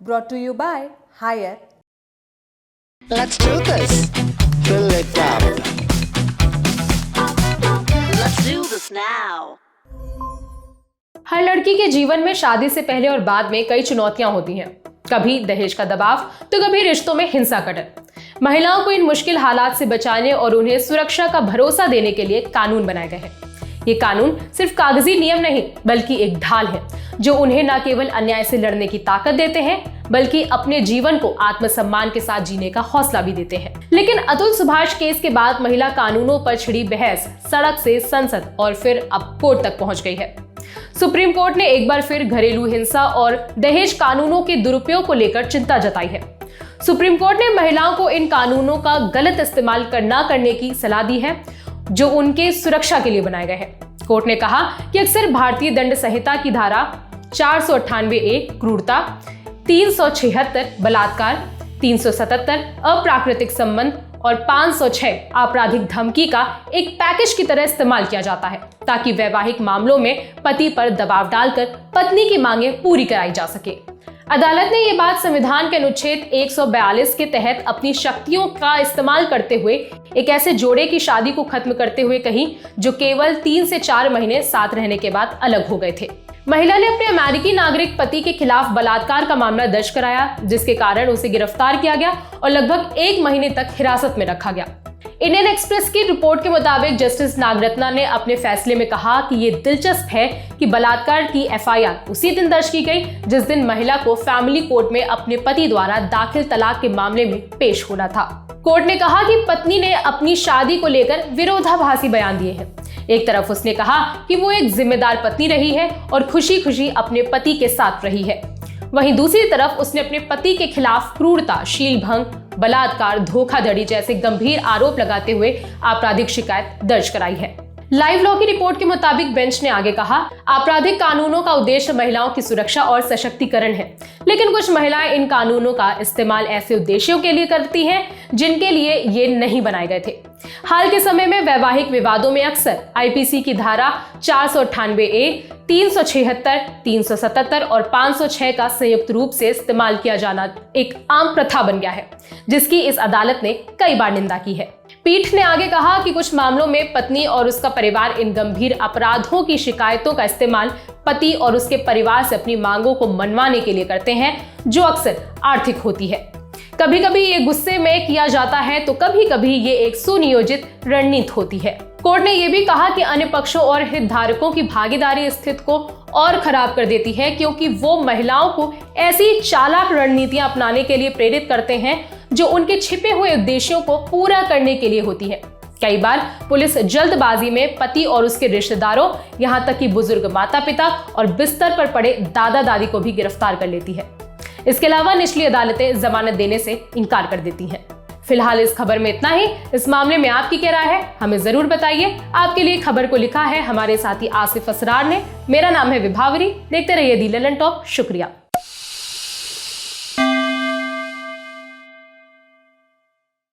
brought to you by Hire. Let's do this. Fill it up. Let's do this now. हर लड़की के जीवन में शादी से पहले और बाद में कई चुनौतियां होती हैं। कभी दहेज का दबाव तो कभी रिश्तों में हिंसा का डर। महिलाओं को इन मुश्किल हालात से बचाने और उन्हें सुरक्षा का भरोसा देने के लिए कानून बनाए गए हैं। ये कानून सिर्फ कागजी नियम नहीं बल्कि एक ढाल है जो उन्हें न केवल अन्याय से लड़ने की ताकत देते हैं बल्कि अपने जीवन को आत्मसम्मान के साथ जीने का हौसला भी देते हैं। लेकिन अतुल सुभाष केस के बाद महिला कानूनों पर छिड़ी बहस सड़क से संसद और फिर अब कोर्ट तक पहुंच गई है। सुप्रीम कोर्ट ने एक बार फिर घरेलू हिंसा और दहेज कानूनों के दुरुपयोग को लेकर चिंता जताई है। सुप्रीम कोर्ट ने महिलाओं को इन कानूनों का गलत इस्तेमाल न करने की सलाह दी है जो उनके सुरक्षा के लिए बनाए गए हैं। कोर्ट ने कहा कि अक्सर भारतीय दंड संहिता की धारा 498A क्रूरता, 376 बलात्कार, 377 अप्राकृतिक संबंध और 506 आपराधिक धमकी का एक पैकेज की तरह इस्तेमाल किया जाता है ताकि वैवाहिक मामलों में पति पर दबाव डालकर पत्नी की मांगें पूरी कराई जा सके। अदालत ने ये बात संविधान के अनुच्छेद 142 के तहत अपनी शक्तियों का इस्तेमाल करते हुए एक ऐसे जोड़े की शादी को खत्म करते हुए कही जो केवल 3 से 4 महीने साथ रहने के बाद अलग हो गए थे। महिला ने अपने अमेरिकी नागरिक पति के खिलाफ बलात्कार का मामला दर्ज कराया जिसके कारण उसे गिरफ्तार किया गया और लगभग 1 महीने तक हिरासत में रखा गया। इंडियन एक्सप्रेस की रिपोर्ट के मुताबिक जस्टिस नागरत्ना ने अपने फैसले में कहा कि ये दिलचस्प है कि बलात्कार की FIR उसी दिन दर्ज की गई जिस दिन महिला को फैमिली कोर्ट में अपने पति द्वारा दाखिल तलाक के मामले में पेश होना था। कोर्ट ने कहा कि पत्नी ने अपनी शादी को लेकर विरोधाभासी बयान दिए हैं। एक तरफ उसने कहा कि वो एक जिम्मेदार पत्नी रही है और खुशी खुशी अपने पति के साथ रही है, वहीं दूसरी तरफ उसने अपने पति के खिलाफ क्रूरता, शील भंग, बलात्कार, धोखाधड़ी जैसे गंभीर आरोप लगाते हुए आपराधिक शिकायत दर्ज कराई है। लाइव लॉ की रिपोर्ट के मुताबिक बेंच ने आगे कहा, आपराधिक कानूनों का उद्देश्य महिलाओं की सुरक्षा और सशक्तिकरण है, लेकिन कुछ महिलाएं इन कानूनों का इस्तेमाल ऐसे उद्देश्यों के लिए करती हैं जिनके लिए ये नहीं बनाए गए थे। हाल के समय में वैवाहिक विवादों में अक्सर IPC की धारा 498A, 376, 377 और 506 का संयुक्त रूप से इस्तेमाल किया जाना एक आम प्रथा बन गया है जिसकी इस अदालत ने कई बार निंदा की है। पीठ ने आगे कहा कि कुछ मामलों में पत्नी और उसका परिवार इन गंभीर अपराधों की शिकायतों का इस्तेमाल पति और उसके परिवार से अपनी मांगों को मनवाने के लिए करते हैं जो अक्सर आर्थिक होती है। कभी कभी ये गुस्से में किया जाता है तो कभी कभी ये एक सुनियोजित रणनीति होती है। कोर्ट ने यह भी कहा कि अन्य पक्षों और हितधारकों की भागीदारी स्थिति को और खराब कर देती है क्योंकि वो महिलाओं को ऐसी चालाक रणनीतियां अपनाने के लिए प्रेरित करते हैं जो उनके छिपे हुए उद्देश्यों को पूरा करने के लिए होती है। कई बार पुलिस जल्दबाजी में पति और उसके रिश्तेदारों, यहाँ तक कि बुजुर्ग माता पिता और बिस्तर पर पड़े दादा दादी को भी गिरफ्तार कर लेती है। इसके अलावा निचली अदालतें जमानत देने से इनकार कर देती हैं। फिलहाल इस खबर में इतना ही। इस मामले में आपकी क्या राय है हमें जरूर बताइए। आपके लिए खबर को लिखा है हमारे साथी आसिफ असरार ने। मेरा नाम है विभावरी। देखते रहिए दी ललन टॉप। शुक्रिया।